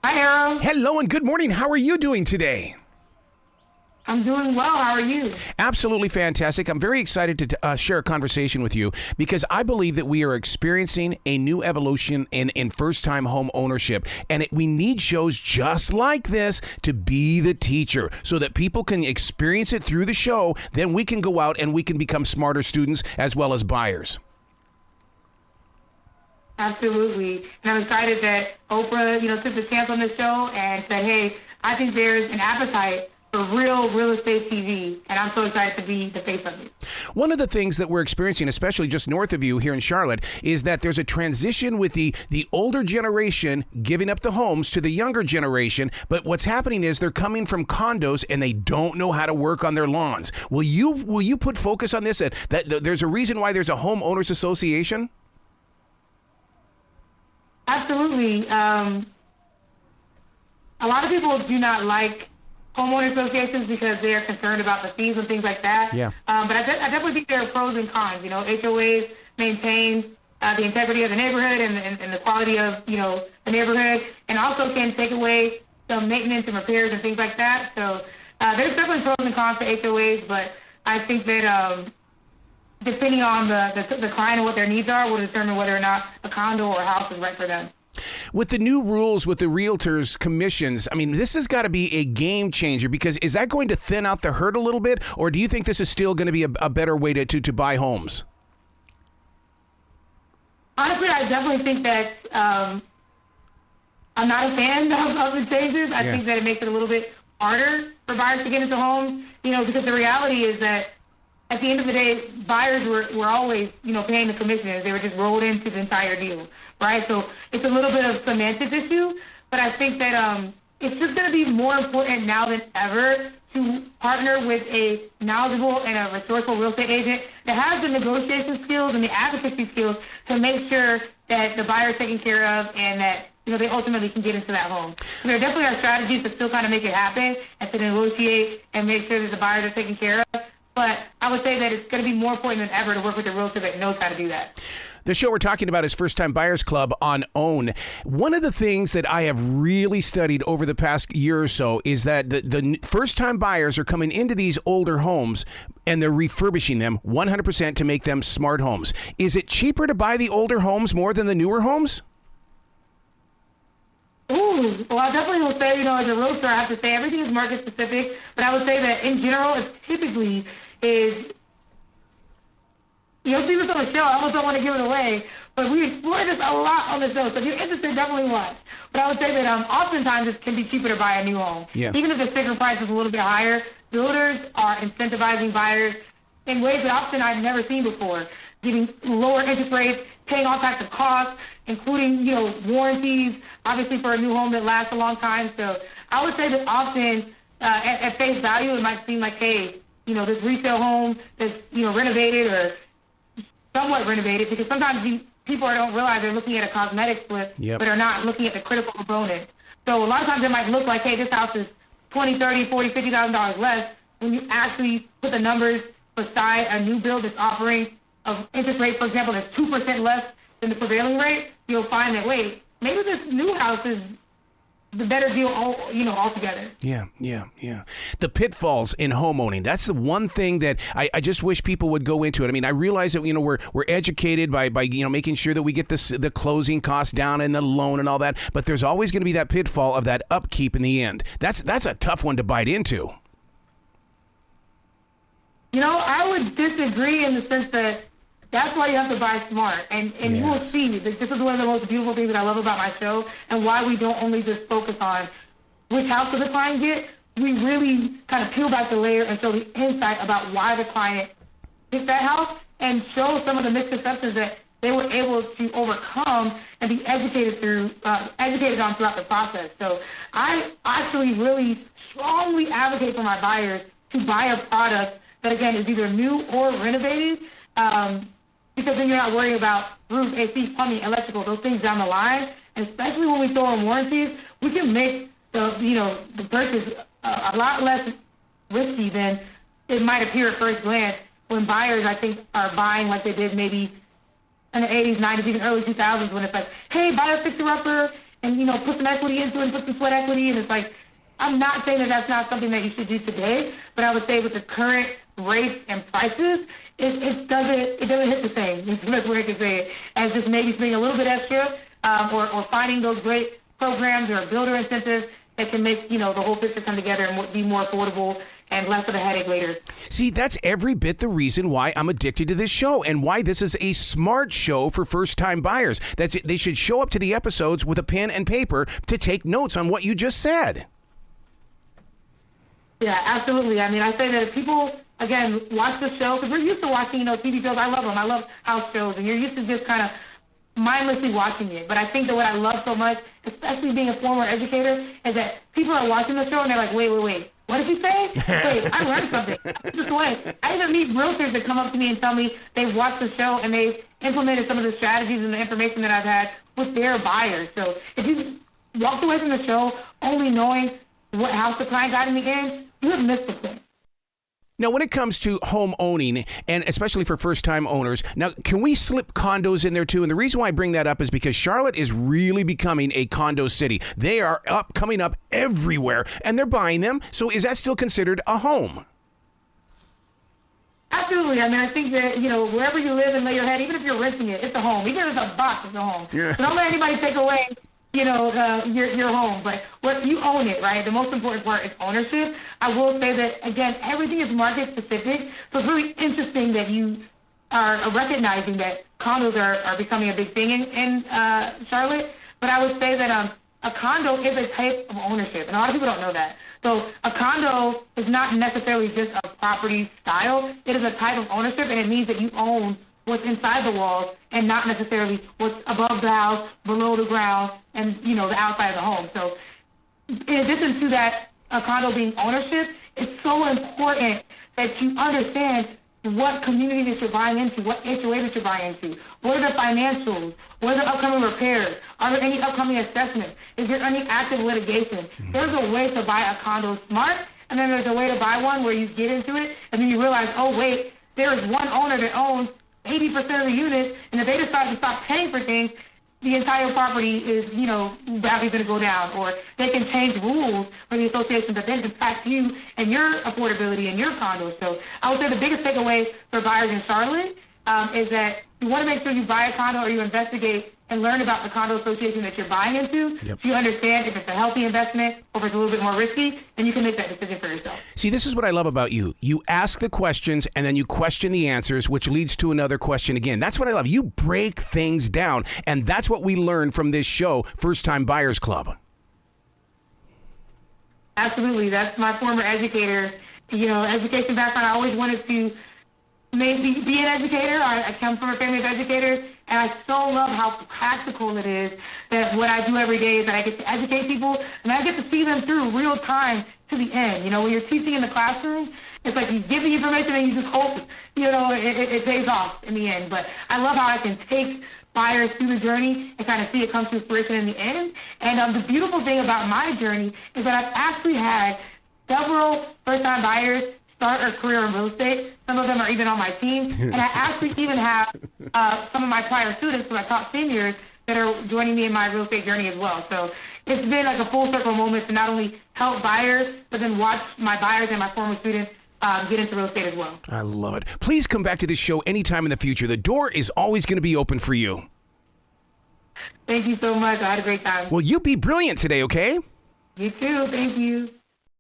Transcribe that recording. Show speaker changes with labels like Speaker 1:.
Speaker 1: Hi, Aaron.
Speaker 2: Hello and good morning. How are you doing today?
Speaker 1: I'm doing well. How are you?
Speaker 2: Absolutely fantastic. I'm very excited to share a conversation with you because I believe that we are experiencing a new evolution in first-time home ownership. And we need shows just like this to be the teacher so that people can experience it through the show. Then we can go out and we can become smarter students as well as buyers.
Speaker 1: Absolutely. And I'm excited that Oprah, took the chance on the show and said, hey, I think there's an appetite for real estate TV, and I'm so excited to be the face of it.
Speaker 2: One of the things that we're experiencing, especially just north of you here in Charlotte, is that there's a transition with the older generation giving up the homes to the younger generation, but what's happening is they're coming from condos and they don't know how to work on their lawns. Will you put focus on this? That there's a reason why there's a homeowners association?
Speaker 1: Absolutely. A lot of people do not like homeowner associations because they're concerned about the fees and things like that.
Speaker 2: Yeah.
Speaker 1: But I definitely think there are pros and cons. HOAs maintain the integrity of the neighborhood and the quality of, the neighborhood, and also can take away some maintenance and repairs and things like that. So there's definitely pros and cons to HOAs, but I think that depending on the client and what their needs are will determine whether or not a condo or a house is right for them.
Speaker 2: With the new rules with the realtors' commissions, I mean, this has got to be a game changer because is that going to thin out the herd a little bit, or do you think this is still going to be a better way to buy homes?
Speaker 1: Honestly, I definitely think that I'm not a fan of the changes. I think that it makes it a little bit harder for buyers to get into homes, because the reality is that at the end of the day, buyers were always, paying the commissions. They were just rolled into the entire deal, right? So it's a little bit of a semantics issue, but I think that it's just going to be more important now than ever to partner with a knowledgeable and a resourceful real estate agent that has the negotiation skills and the advocacy skills to make sure that the buyer is taken care of and that they ultimately can get into that home. So there definitely are strategies to still kind of make it happen and to negotiate and make sure that the buyers are taken care of. But I would say that it's going to be more important than ever to work with a realtor that knows how to do that.
Speaker 2: The show we're talking about is First Time Buyers Club on OWN. One of the things that I have really studied over the past year or so is that the first-time buyers are coming into these older homes and they're refurbishing them 100% to make them smart homes. Is it cheaper to buy the older homes more than the newer homes?
Speaker 1: Ooh, well, I definitely will say, as a realtor, I have to say everything is market specific, but I would say that in general, it typically is, you'll see this on the show. I almost don't want to give it away, but we explore this a lot on the show, so if you're interested, definitely watch. But I would say that oftentimes it can be cheaper to buy a new home.
Speaker 2: Yeah.
Speaker 1: Even if the sticker price is a little bit higher, builders are incentivizing buyers in ways that often I've never seen before, giving lower interest rates, paying all types of costs, including, warranties, obviously for a new home that lasts a long time. So I would say that often at face value, it might seem like, hey, this resale home that's, renovated or somewhat renovated, because sometimes people don't realize they're looking at a cosmetic flip, but are not looking at the critical component. So a lot of times it might look like, hey, this house is $20,000, $30,000, $40,000, $50,000 less when you actually put the numbers beside a new build that's offering of interest rate, for example, that's 2% less than the prevailing rate. You'll find that, wait, maybe this new house is the better deal, altogether. Yeah. The pitfalls in homeowning. That's the one thing that I just wish people would go into it. I mean, I realize that, we're educated by making sure that we get the closing costs down and the loan and all that. But there's always going to be that pitfall of that upkeep in the end. That's a tough one to bite into. I would disagree in the sense that that's why you have to buy smart. And you will see that this is one of the most beautiful things that I love about my show and why we don't only just focus on which house does the client get. We really kind of peel back the layer and show the insight about why the client picked that house and show some of the misconceptions that they were able to overcome and be educated on throughout the process. So I actually really strongly advocate for my buyers to buy a product that, again, is either new or renovated, because then you're not worrying about roof, AC, plumbing, electrical, those things down the line. And especially when we throw in warranties, we can make the purchase a lot less risky than it might appear at first glance when buyers, I think, are buying like they did maybe in the 80s, 90s, even early 2000s when it's like, hey, buy a fixer-upper and, put some equity into it and put some sweat equity. And it's like, I'm not saying that that's not something that you should do today, but I would say with the current rates and prices, it doesn't hit the same. It's the best way I can say it, as just maybe spending a little bit extra, or finding those great programs or builder incentives that can make, the whole picture come together and be more affordable and less of a headache later.
Speaker 2: See, that's every bit the reason why I'm addicted to this show and why this is a smart show for first-time buyers. They should show up to the episodes with a pen and paper to take notes on what you just said.
Speaker 1: Yeah, absolutely. I mean, I say that if people, again, watch the show, because we're used to watching, TV shows. I love them. I love house shows, and you're used to just kind of mindlessly watching it. But I think that what I love so much, especially being a former educator, is that people are watching the show and they're like, wait, what did you say? Wait, I learned something. I even meet realtors that come up to me and tell me they've watched the show and they've implemented some of the strategies and the information that I've had with their buyers. So if you walked away from the show only knowing what house the client got in the end, you have missed the point.
Speaker 2: Now, when it comes to home owning, and especially for first-time owners, now, can we slip condos in there too? And the reason why I bring that up is because Charlotte is really becoming a condo city. They are coming up everywhere, and they're buying them. So is that still considered a home?
Speaker 1: Absolutely. I mean, I think that, wherever you live and lay your head, even if you're renting it, it's a home. Even if it's a box, it's a home.
Speaker 2: Yeah.
Speaker 1: So don't let anybody take away your home, but what you own it, right? The most important part is ownership. I will say that, again, everything is market specific, so it's really interesting that you are recognizing that condos are becoming a big thing in Charlotte, but I would say that a condo is a type of ownership, and a lot of people don't know that. So a condo is not necessarily just a property style. It is a type of ownership, and it means that you own what's inside the walls and not necessarily what's above the house, below the ground, and, the outside of the home. So in addition to that, a condo being ownership, it's so important that you understand what community that you're buying into, what HOA that you're buying into, what are the financials, what are the upcoming repairs, are there any upcoming assessments, is there any active litigation? There's a way to buy a condo smart, and then there's a way to buy one where you get into it, and then you realize, oh, wait, there is one owner that owns 80% of the units, and if they decide to stop paying for things, the entire property is, value going to go down, or they can change rules for the association that then impact you and your affordability in your condo. So I would say the biggest takeaway for buyers in Charlotte is that you want to make sure you buy a condo or you investigate and learn about the condo association that you're buying into.
Speaker 2: Yep.
Speaker 1: So you understand if it's a healthy investment or if it's a little bit more risky, then you can make that decision for yourself.
Speaker 2: See, this is what I love about you. You ask the questions and then you question the answers, which leads to another question again. That's what I love. You break things down, and that's what we learn from this show, First Time Buyers Club.
Speaker 1: Absolutely. That's my former educator. Education background, I always wanted to maybe be an educator. I come from a family of educators, and I so love how practical it is that what I do every day is that I get to educate people, and I get to see them through real time to the end. When you're teaching in the classroom, it's like you give the information and you just hope, it pays off in the end. But I love how I can take buyers through the journey and kind of see it come to fruition in the end. And the beautiful thing about my journey is that I've actually had several first-time buyers start a career in real estate. Some of them are even on my team. And I actually even have some of my prior students, my top seniors, that are joining me in my real estate journey as well. So it's been like a full circle moment to not only help buyers, but then watch my buyers and my former students get into real estate as well.
Speaker 2: I love it. Please come back to this show anytime in the future. The door is always going to be open for you.
Speaker 1: Thank you so much. I had a great time.
Speaker 2: Well, you be brilliant today, okay?
Speaker 1: You too. Thank you.